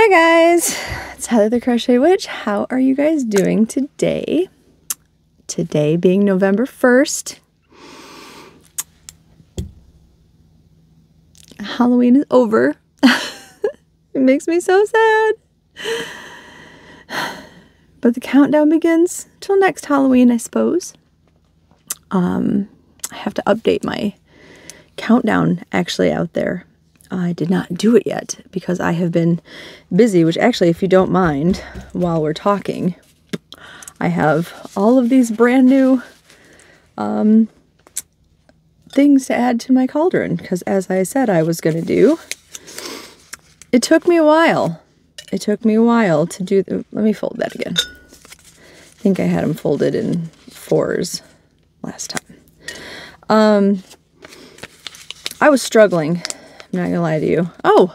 Hi guys, it's Heather the Crochet Witch. How are you guys doing today? Today being November 1st. Halloween is over. It makes me so sad. But the countdown begins till next Halloween, I suppose. I have to update my countdown actually out there. I did not do it yet because I have been busy, which actually, if you don't mind, while we're talking, I have all of these brand new things to add to my cauldron because, as I said I was going to do, it took me a while. It took me a while to do. Let me fold that again. I think I had them folded in 4s last time. I was struggling. I'm not gonna lie to you. Oh,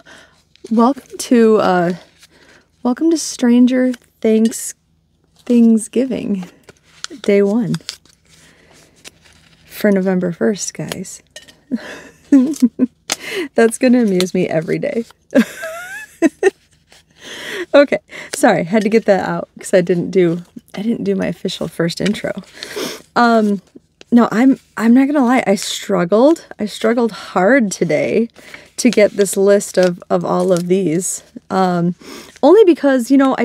welcome to Stranger Thanksgiving, day 1 for November 1st, guys. That's gonna amuse me every day. Okay, sorry, had to get that out because I didn't do my official first intro. No, I'm not gonna lie, I struggled hard today to get this list of all of these. Only because, you know,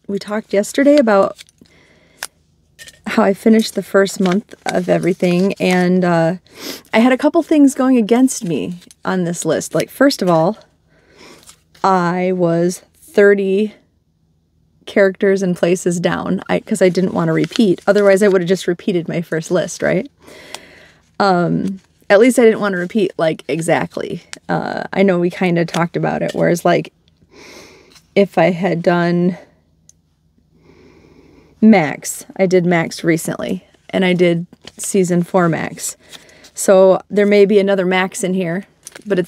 we talked yesterday about how I finished the first month of everything, and I had a couple things going against me on this list. Like, first of all, I was 30 characters and places down because I didn't want to repeat. Otherwise, I would have just repeated my first list, right? At least I didn't want to repeat, like, exactly. I know we kind of talked about it, whereas, like, if I had done Max, I did Max recently, and I did Season 4 Max. So there may be another Max in here, but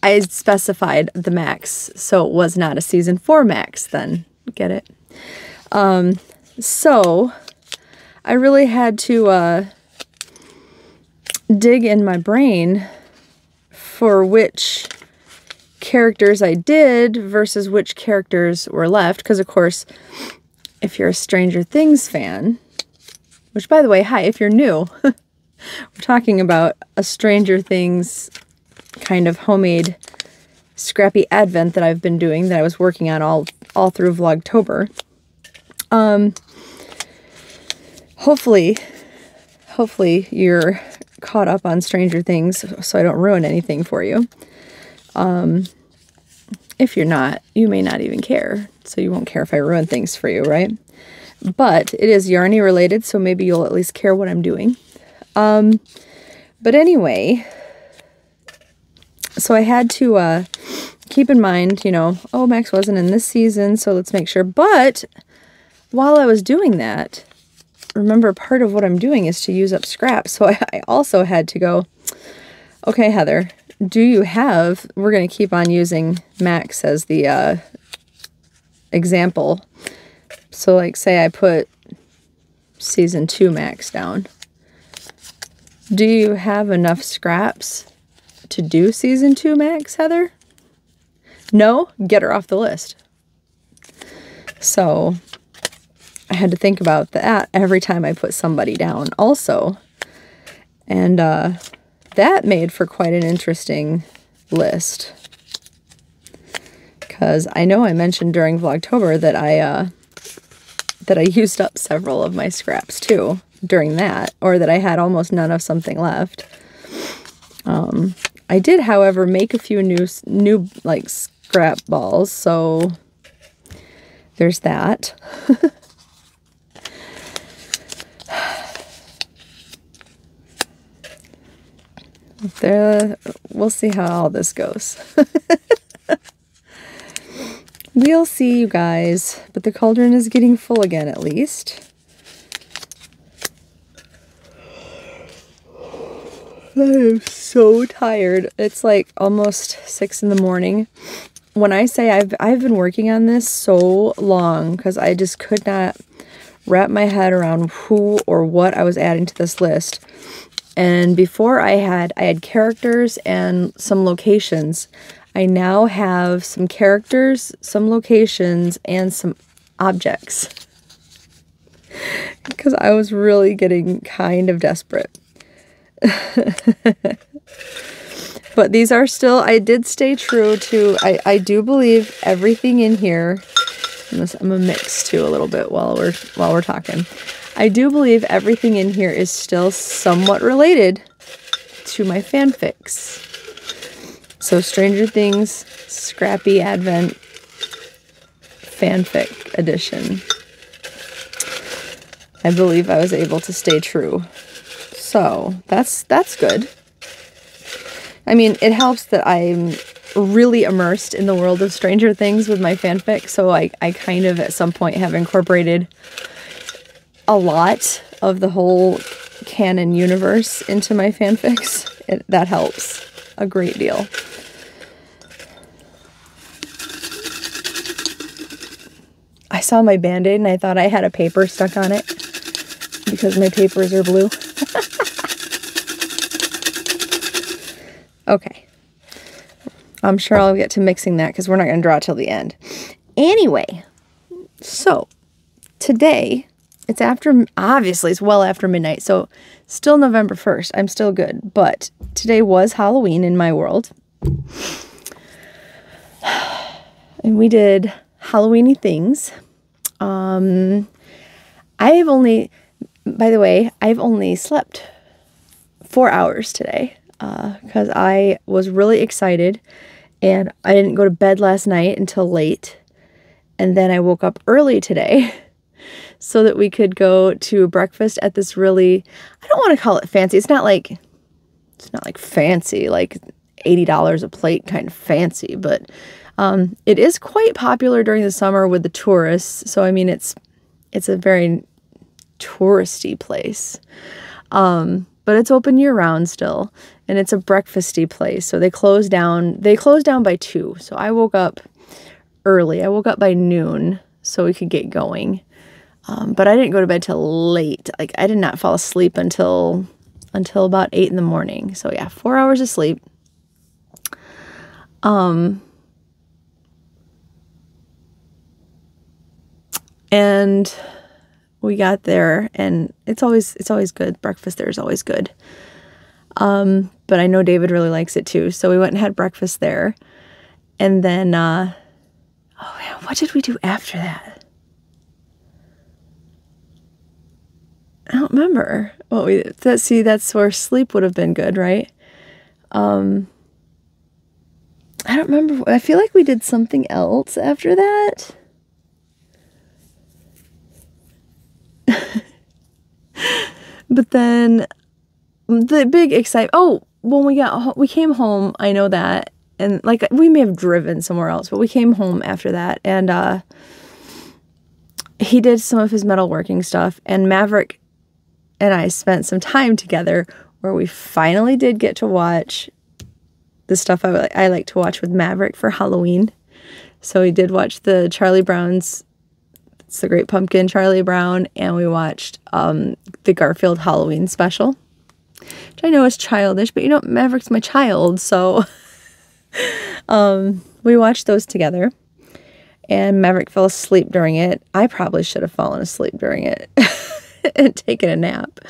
I specified the Max, so it was not a Season 4 Max then. Get it? So I really had to dig in my brain for which characters I did versus which characters were left. Because, of course, if you're a Stranger Things fan, which, by the way, hi, if you're new, we're talking about a Stranger Things kind of homemade scrappy advent that I've been doing, that I was working on all through Vlogtober. Hopefully you're caught up on Stranger Things, so I don't ruin anything for you. If you're not, you may not even care, so you won't care if I ruin things for you, right? But it is Yarny related, so maybe you'll at least care what I'm doing. But anyway, so I had to keep in mind, you know, oh, Max wasn't in this season, so let's make sure. But while I was doing that, remember, part of what I'm doing is to use up scraps. So I also had to go, okay, Heather, do you have, we're going to keep on using Max as the example. So, like, say I put Season 2 Max down. Do you have enough scraps to do Season 2 Max, Heather? No? Get her off the list. So I had to think about that every time I put somebody down also. And that made for quite an interesting list. Because I know I mentioned during Vlogtober that I used up several of my scraps too during that, or that I had almost none of something left. I did, however, make a few new like scrap balls, so there's that. We'll see how all this goes. We'll see, you guys, but the cauldron is getting full again, at least. I am so tired. It's like almost 6 in the morning. When I say I've been working on this so long because I just could not wrap my head around who or what I was adding to this list. And before I had characters and some locations. I now have some characters, some locations, and some objects. Because I was really getting kind of desperate. But these are still, I did stay true to, I do believe everything in here, I'm gonna mix too a little bit while we're talking. I do believe everything in here is still somewhat related to my fanfics. So Stranger Things Scrappy Advent Fanfic Edition. I believe I was able to stay true. So that's good. I mean, it helps that I'm really immersed in the world of Stranger Things with my fanfic, so I kind of at some point have incorporated a lot of the whole canon universe into my fanfics. That helps a great deal. I saw my Band-Aid and I thought I had a paper stuck on it because my papers are blue. Okay. I'm sure I'll get to mixing that because we're not going to draw till the end. Anyway, so today, it's after, obviously it's well after midnight, so still November 1st. I'm still good, but today was Halloween in my world. And we did Halloween-y things. I've only slept 4 hours today. Because I was really excited and I didn't go to bed last night until late, and then I woke up early today so that we could go to breakfast at this really, I don't want to call it fancy, it's not like fancy, like $80 a plate kind of fancy, but it is quite popular during the summer with the tourists, so I mean it's a very touristy place. But it's open year-round still, and it's a breakfasty place. So they close down by 2. So I woke up early. I woke up by noon so we could get going. But I didn't go to bed till late. Like, I did not fall asleep until about 8 in the morning. So yeah, 4 hours of sleep. And we got there, and it's always good. Breakfast there is always good. But I know David really likes it too. So we went and had breakfast there. And then, oh man, what did we do after that? I don't remember what we did. That's where sleep would have been good, right? I don't remember. I feel like we did something else after that. But then the big excitement, oh, when we came home, I know that, and like we may have driven somewhere else, but we came home after that, and he did some of his metalworking stuff, and Maverick and I spent some time together where we finally did get to watch the stuff I like to watch with Maverick for Halloween. So we did watch the Charlie Brown's, it's the Great Pumpkin, Charlie Brown, and we watched the Garfield Halloween special, which I know is childish, but you know, Maverick's my child, so we watched those together, and Maverick fell asleep during it. I probably should have fallen asleep during it and taken a nap,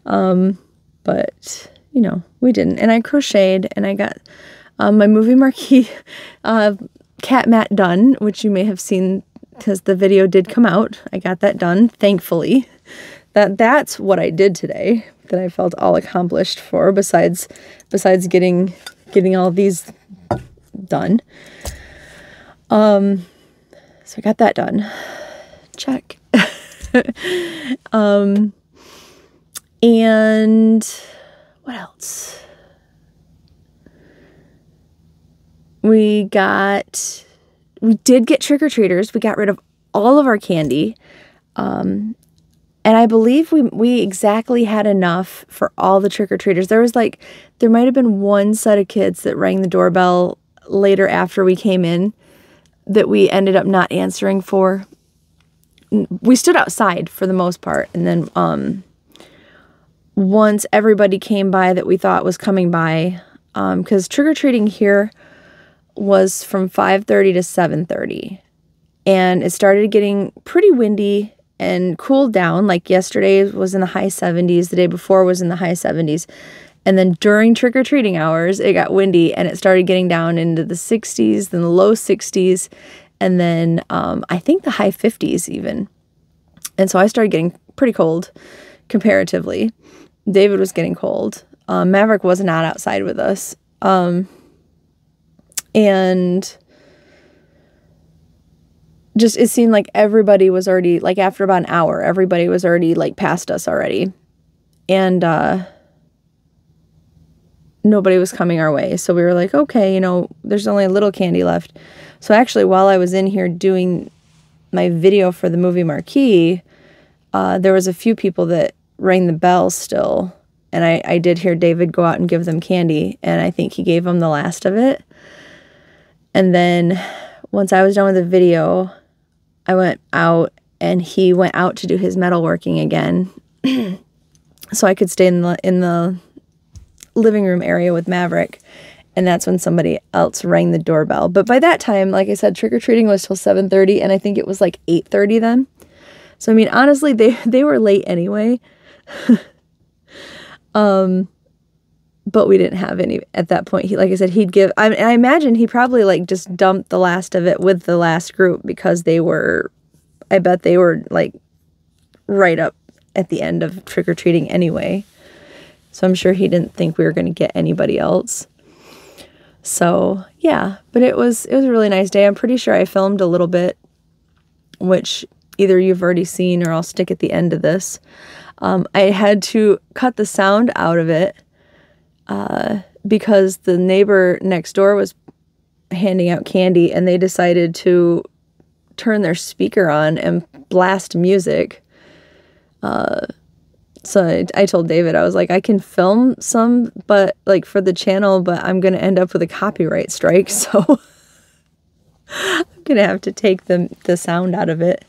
but you know, we didn't. And I crocheted, and I got my movie marquee cat mat done, which you may have seen because the video did come out. I got that done, thankfully. That's what I did today that I felt all accomplished for, besides getting all these done. So I got that done. Check. And what else? We did get trick-or-treaters. We got rid of all of our candy. And I believe we exactly had enough for all the trick-or-treaters. There might have been one set of kids that rang the doorbell later after we came in that we ended up not answering for. We stood outside for the most part. And then once everybody came by that we thought was coming by, because trick-or-treating here was from 5:30 to 7:30. And it started getting pretty windy and cooled down. Like yesterday was in the high 70s. The day before was in the high 70s. And then during trick-or-treating hours, it got windy and it started getting down into the 60s, then the low 60s, and then I think the high 50s even. And so I started getting pretty cold comparatively. David was getting cold. Maverick was not outside with us. And just it seemed like everybody was already, like after about an hour, everybody was already like past us already. And nobody was coming our way. So we were like, okay, you know, there's only a little candy left. So actually, while I was in here doing my video for the movie marquee, there was a few people that rang the bell still. And I did hear David go out and give them candy. And I think he gave them the last of it. And then once I was done with the video, I went out and he went out to do his metalworking again. So I could stay in the living room area with Maverick. And that's when somebody else rang the doorbell. But by that time, like I said, trick-or-treating was till 7:30, and I think it was like 8:30 then. So I mean, honestly, they were late anyway. But we didn't have any at that point. He, like I said, he'd give, I imagine he probably like just dumped the last of it with the last group because they were, I bet they were like right up at the end of trick-or-treating anyway. So I'm sure he didn't think we were going to get anybody else. So yeah, but it was a really nice day. I'm pretty sure I filmed a little bit, which either you've already seen or I'll stick at the end of this. I had to cut the sound out of it because the neighbor next door was handing out candy and they decided to turn their speaker on and blast music. So I told David, I was like, I can film some, but like for the channel, but I'm going to end up with a copyright strike. So I'm going to have to take the sound out of it.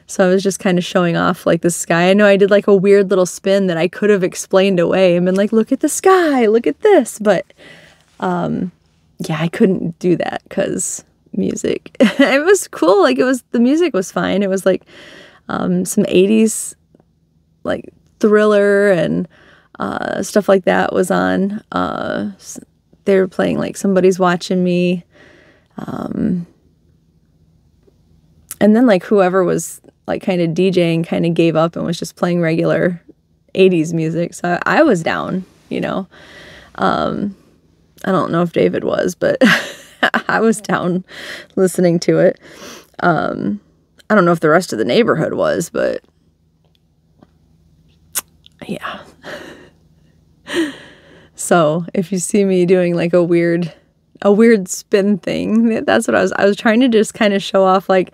So I was just kind of showing off like the sky. I know I did like a weird little spin that I could have explained away and been like, look at the sky, look at this. But yeah, I couldn't do that because music. It was cool. Like the music was fine. It was like some 80s like Thriller and stuff like that was on. They were playing like Somebody's Watching Me. And then like whoever was like kind of DJing kind of gave up and was just playing regular 80s music. So I was down, you know. I don't know if David was, but I was down listening to it. I don't know if the rest of the neighborhood was, but yeah. So if you see me doing like a weird spin thing, that's what I was trying to just kind of show off like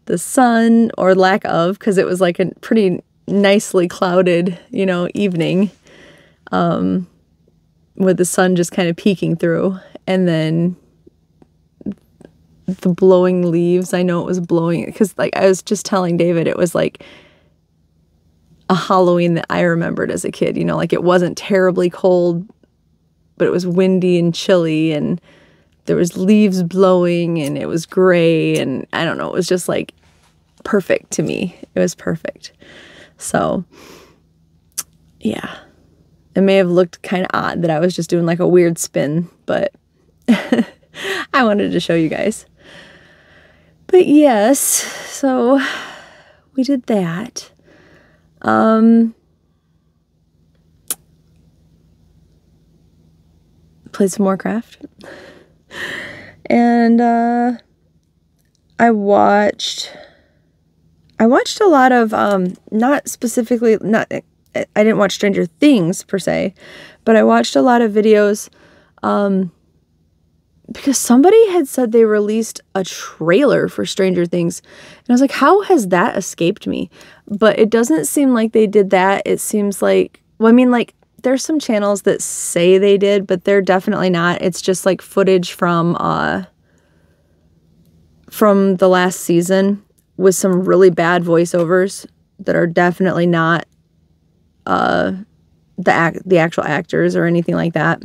the sun or lack of, because it was like a pretty nicely clouded, you know, evening, with the sun just kind of peeking through, and then the blowing leaves. I know it was blowing because like I was just telling David, it was like a Halloween that I remembered as a kid, you know, like it wasn't terribly cold, but it was windy and chilly and there was leaves blowing and it was gray and I don't know, it was just like perfect to me. It was perfect. So yeah, it may have looked kind of odd that I was just doing like a weird spin, but I wanted to show you guys. But yes, so we did that. Played some more craft. And I watched a lot of not specifically, not I didn't watch Stranger Things per se, but I watched a lot of videos because somebody had said they released a trailer for Stranger Things. And I was like, how has that escaped me? But it doesn't seem like they did that. It seems like, well, I mean, like, there's some channels that say they did, but they're definitely not. It's just like footage from the last season with some really bad voiceovers that are definitely not the actual actors or anything like that.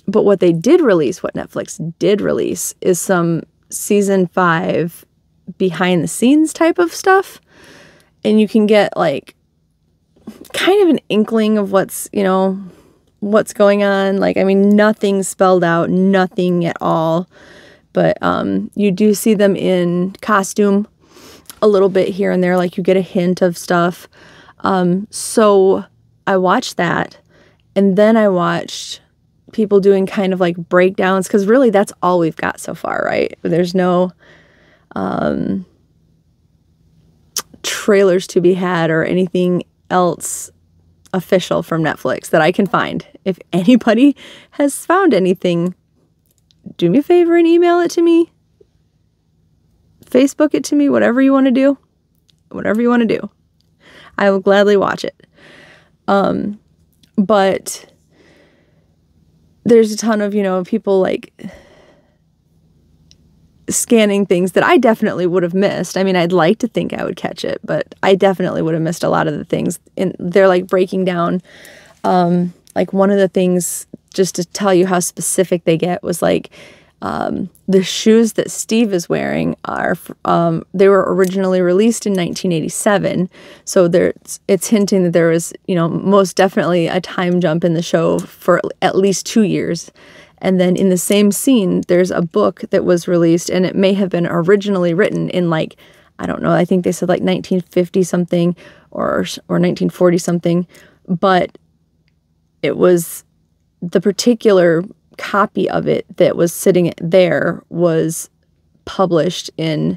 But what they did release, what Netflix did release, is some season 5 behind the scenes type of stuff. And you can get like kind of an inkling of what's, you know, what's going on. Like, I mean, nothing spelled out, nothing at all. But you do see them in costume a little bit here and there. Like, you get a hint of stuff. So I watched that. And then I watched people doing kind of like breakdowns, because really that's all we've got so far, right? There's no trailers to be had or anything else official from Netflix that I can find. If anybody has found anything, do me a favor and email it to me. Facebook it to me, whatever you want to do. Whatever you want to do. I will gladly watch it. But there's a ton of, you know, people like scanning things that I definitely would have missed. I mean, I'd like to think I would catch it, but I definitely would have missed a lot of the things. And they're like breaking down, like one of the things, just to tell you how specific they get, was like, the shoes that Steve is wearing are, they were originally released in 1987. So it's hinting that there was, you know, most definitely a time jump in the show for at least 2 years. And then in the same scene, there's a book that was released, and it may have been originally written in like, I don't know, I think they said like 1950 something or 1940 something, but it was the particular copy of it that was sitting there was published in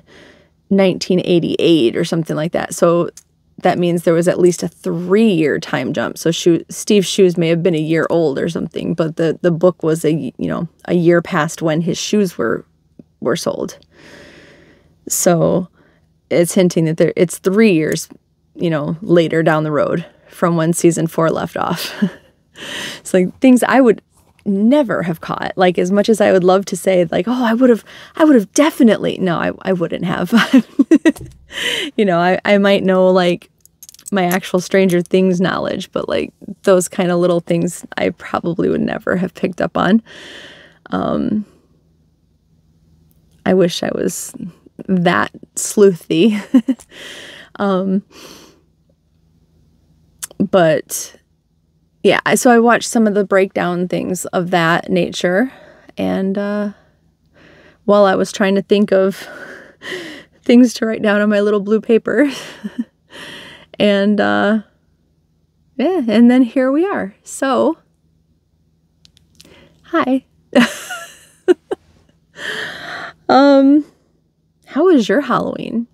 1988 or something like that. So that means there was at least a 3-year time jump. So Steve's shoes may have been a year old or something, but the book was a year past when his shoes were sold. So it's hinting that it's 3 years, you know, later down the road from when season 4 left off. It's like things I would never have caught. Like, as much as I would love to say like, oh, I would have definitely, no, I wouldn't have. You know, I might know like my actual Stranger Things knowledge, but like those kind of little things I probably would never have picked up on. I wish I was that sleuthy. But yeah, so I watched some of the breakdown things of that nature, and while I was trying to think of things to write down on my little blue paper, and yeah, and then here we are. So, hi. How was your Halloween?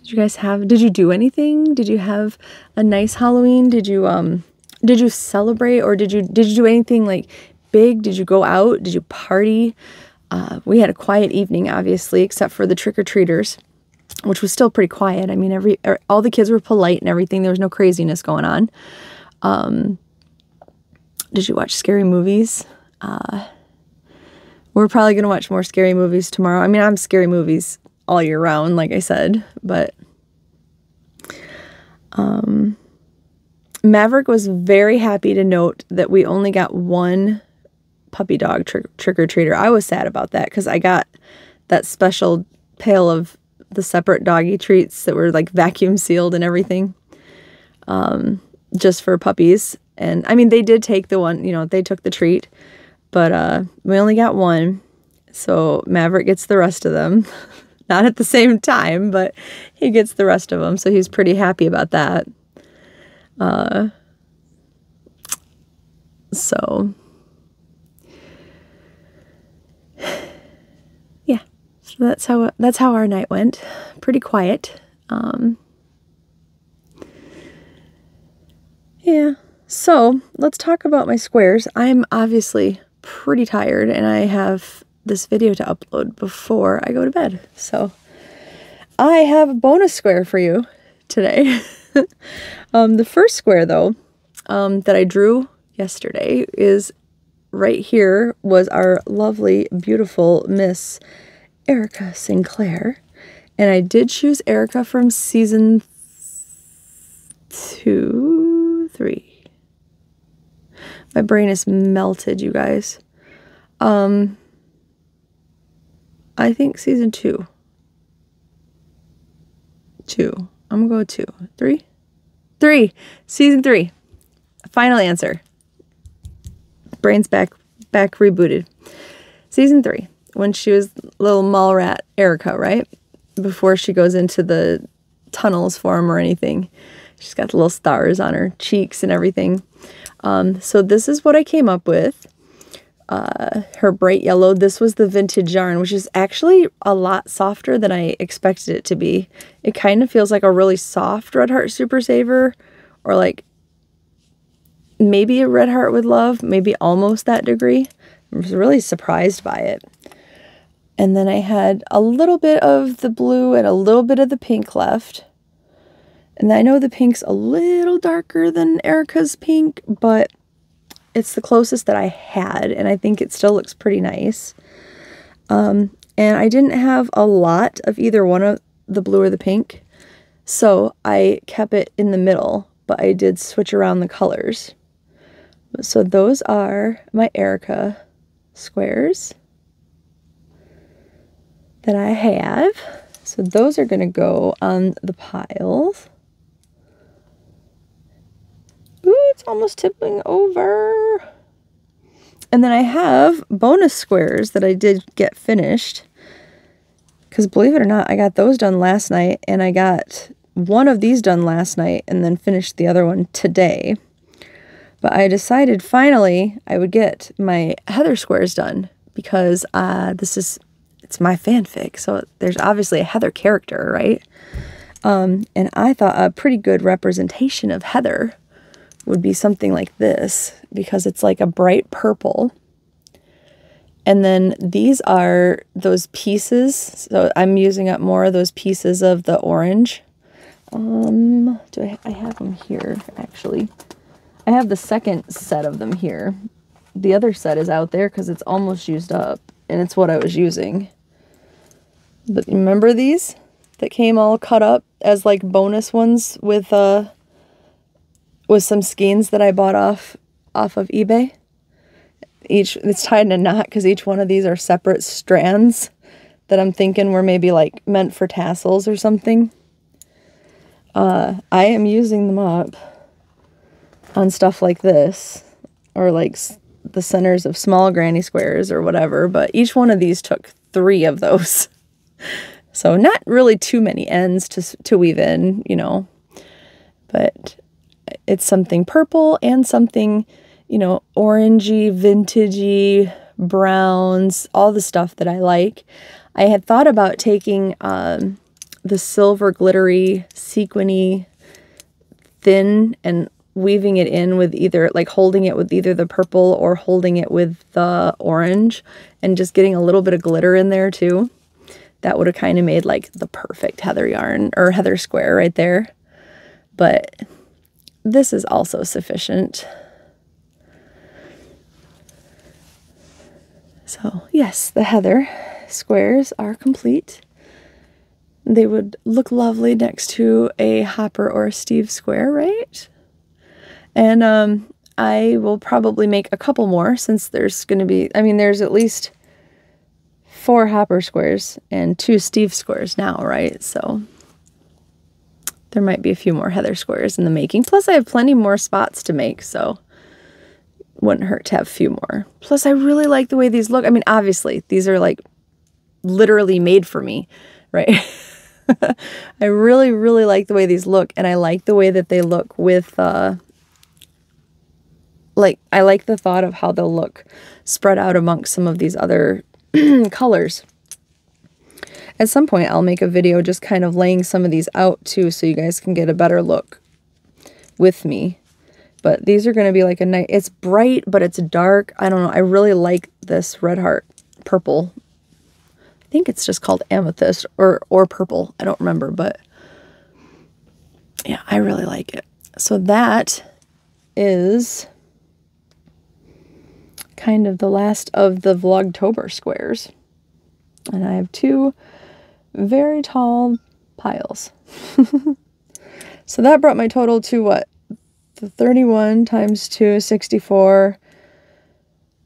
Did you do anything? Did you have a nice Halloween? Did you celebrate, or did you do anything like big? Did you go out? Did you party? We had a quiet evening, obviously, except for the trick-or-treaters, which was still pretty quiet. I mean, all the kids were polite and everything. There was no craziness going on. Did you watch scary movies? We're probably going to watch more scary movies tomorrow. I mean, I'm scary movies all year round, like I said, but Maverick was very happy to note that we only got one puppy dog trick-or-treater. I was sad about that because I got that special pail of the separate doggy treats that were like vacuum sealed and everything, just for puppies. And I mean, they did take the one, you know, they took the treat, but we only got one. So Maverick gets the rest of them. Not at the same time, but he gets the rest of them. So he's pretty happy about that. So yeah, so that's how our night went. Pretty quiet. Yeah. So let's talk about my squares. I'm obviously pretty tired, and I have this video to upload before I go to bed. So I have a bonus square for you today. The first square, though, that I drew yesterday is right here, was our lovely, beautiful Miss Erica Sinclair. And I did choose Erica from season 2, 3. My brain is melted, you guys. I think season 2. 2. I'm gonna go 2. 3? 3. Season 3. Final answer. Brain's back rebooted. Season 3. When she was little mall rat Erica, right? Before she goes into the tunnels for him or anything. She's got the little stars on her cheeks and everything. So this is what I came up with. Her bright yellow. This was the vintage yarn, which is actually a lot softer than I expected it to be. It kind of feels like a really soft Red Heart Super Saver, or like maybe a Red Heart with Love, maybe almost that degree. I was really surprised by it. And then I had a little bit of the blue and a little bit of the pink left. And I know the pink's a little darker than Erica's pink, but it's the closest that I had, and I think it still looks pretty nice. And I didn't have a lot of either one of the blue or the pink, so I kept it in the middle, but I did switch around the colors. So those are my Erica squares that I have. So those are going to go on the piles. Ooh, it's almost tipping over. And then I have bonus squares that I did get finished. Because believe it or not, I got those done last night. And I got one of these done last night and then finished the other one today. But I decided finally I would get my Heather squares done. Because it's my fanfic. So there's obviously a Heather character, right? And I thought a pretty good representation of Heather would be something like this, because it's like a bright purple. And then these are those pieces. So I'm using up more of those pieces of the orange. I have them here, actually. I have the second set of them here. The other set is out there because it's almost used up, and it's what I was using. But remember these that came all cut up as like bonus ones with some skeins that I bought off of eBay? It's tied in a knot because each one of these are separate strands that I'm thinking were maybe like meant for tassels or something. I am using them up on stuff like this, or like the centers of small granny squares or whatever, but each one of these took 3 of those. So not really too many ends to weave in, you know, but it's something purple and something, you know, orangey, vintagey, browns, all the stuff that I like. I had thought about taking the silver glittery, sequiny, thin, and weaving it in with either, like holding it with either the purple or holding it with the orange, and just getting a little bit of glitter in there too. That would have kind of made like the perfect Heather yarn, or Heather square right there. But this is also sufficient. So yes, the Heather squares are complete. They would look lovely next to a Hopper or a Steve square, right? And I will probably make a couple more, since there's going to be, I mean, there's at least 4 Hopper squares and 2 Steve squares now, right? So there might be a few more Heather squares in the making. Plus I have plenty more spots to make, so wouldn't hurt to have a few more. Plus I really like the way these look. I mean, obviously these are like literally made for me, right? I really, really like the way these look, and I like the way that they look with, like, I like the thought of how they'll look spread out amongst some of these other colors. At some point, I'll make a video just kind of laying some of these out too, so you guys can get a better look with me. But these are going to be like a nice, it's bright, but it's dark. I don't know. I really like this Red Heart purple. I think it's just called amethyst or purple. I don't remember, but yeah, I really like it. So that is kind of the last of the Vlogtober squares. And I have 2 very tall piles. So that brought my total to what? The 31 times 2 is 64.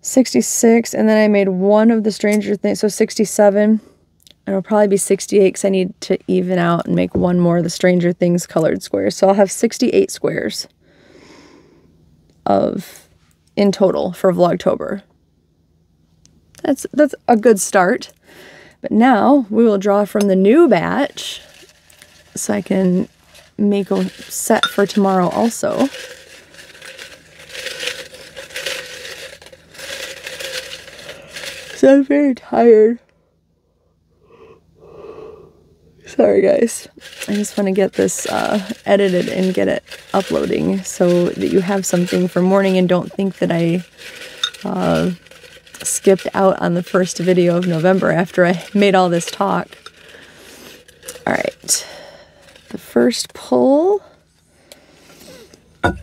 66, and then I made one of the Stranger Things, so 67, and it'll probably be 68 because I need to even out and make one more of the Stranger Things colored squares. So I'll have 68 squares in total for Vlogtober. That's a good start. But now we will draw from the new batch so I can make a set for tomorrow also. So I'm very tired. Sorry guys. I just want to get this edited and get it uploading so that you have something for morning and don't think that I skipped out on the first video of November after I made all this talk. Alright. The first pull. I'm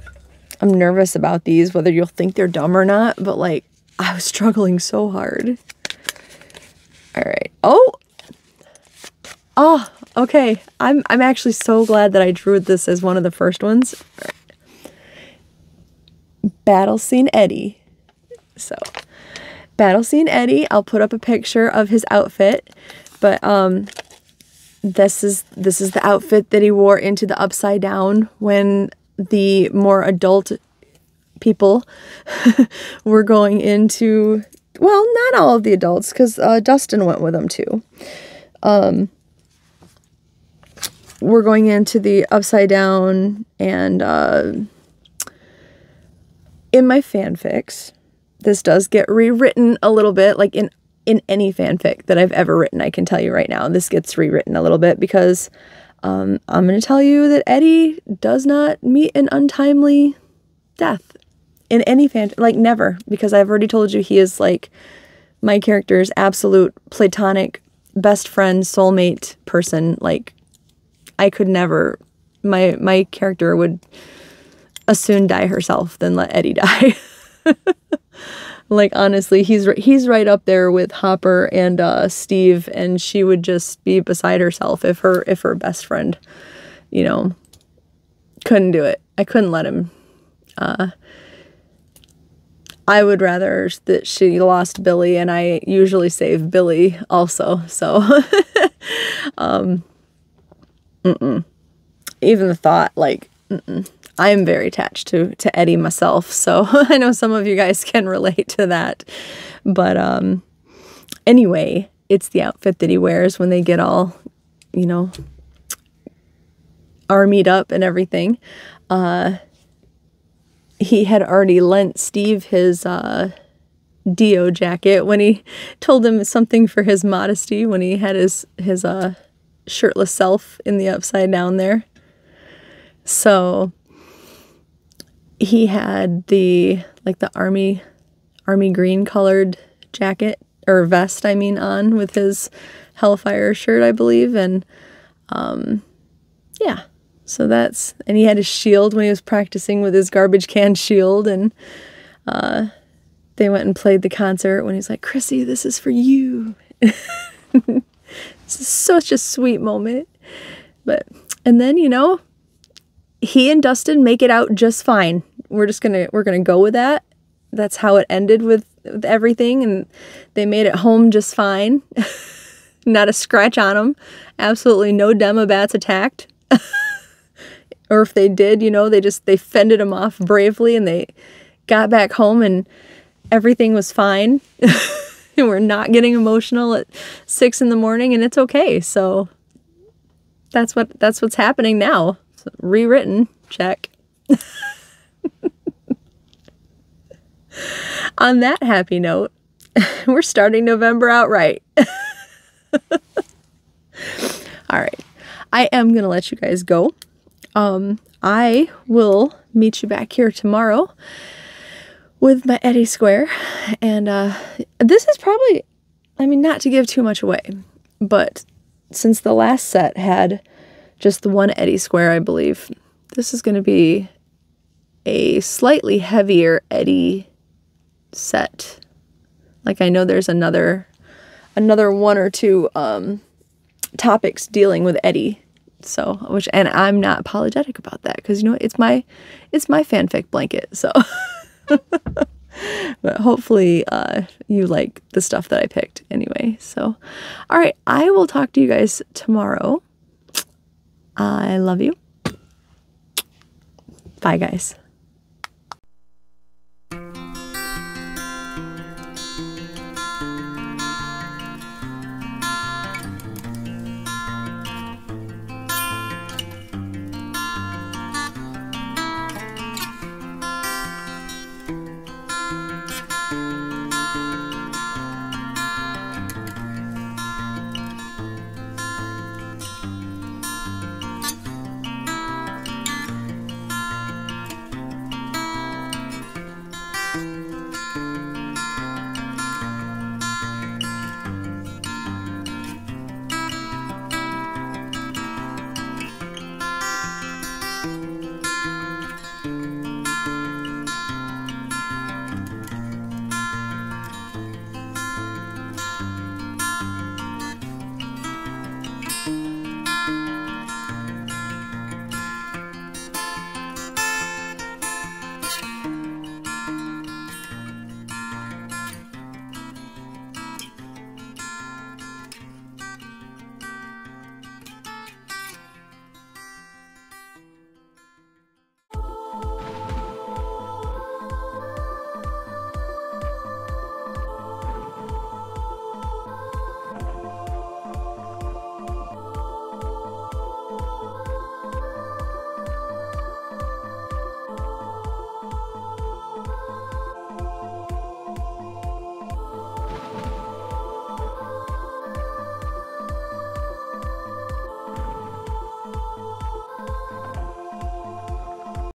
nervous about these, whether you'll think they're dumb or not, but like, I was struggling so hard. Alright. Oh! Oh, okay. I'm actually so glad that I drew this as one of the first ones. Battle Scene Eddie. So, Battle Scene Eddie, I'll put up a picture of his outfit, but this is the outfit that he wore into the Upside Down when the more adult people were going into, well, not all of the adults, because Dustin went with them too. We're going into the Upside Down, and in my fanfics, this does get rewritten a little bit, like in any fanfic that I've ever written. I can tell you right now, this gets rewritten a little bit because I'm going to tell you that Eddie does not meet an untimely death in any fanfic, like never, because I've already told you he is like my character's absolute platonic best friend, soulmate person. Like, I could never, my character would as soon die herself than let Eddie die. Like, honestly, he's right up there with Hopper and Steve, and she would just be beside herself if her best friend, you know, couldn't do it. I couldn't let him. I would rather that she lost Billy, and I usually save Billy also. So, even the thought, like, I am very attached to Eddie myself, so I know some of you guys can relate to that. But anyway, it's the outfit that he wears when they get all, you know, armied up and everything. He had already lent Steve his Dio jacket when he told him something for his modesty when he had his shirtless self in the Upside Down there. So he had the army green colored jacket, or vest, I mean, on with his Hellfire shirt, I believe. And yeah, so and he had his shield when he was practicing with his garbage can shield. And they went and played the concert when he's like, "Chrissy, this is for you." It's such a sweet moment. And then, you know, he and Dustin make it out just fine. We're gonna go with that. That's how it ended with everything, and they made it home just fine. Not a scratch on them. Absolutely no Demobats attacked. Or if they did, you know, they fended them off bravely, and they got back home and everything was fine. And we're not getting emotional at 6 in the morning, and it's okay. So that's what's happening now. So, rewritten, check. On that happy note, we're starting November out right. All right. I am going to let you guys go. I will meet you back here tomorrow with my Eddie square. And this is probably, I mean, not to give too much away, but since the last set had just the one Eddie square, I believe, this is going to be a slightly heavier Eddie set. Like, I know there's another one or two topics dealing with Eddie. So, and I'm not apologetic about that, because, you know, it's my fanfic blanket. So But hopefully you like the stuff that I picked anyway. So, all right, I will talk to you guys tomorrow. I love you. Bye, guys.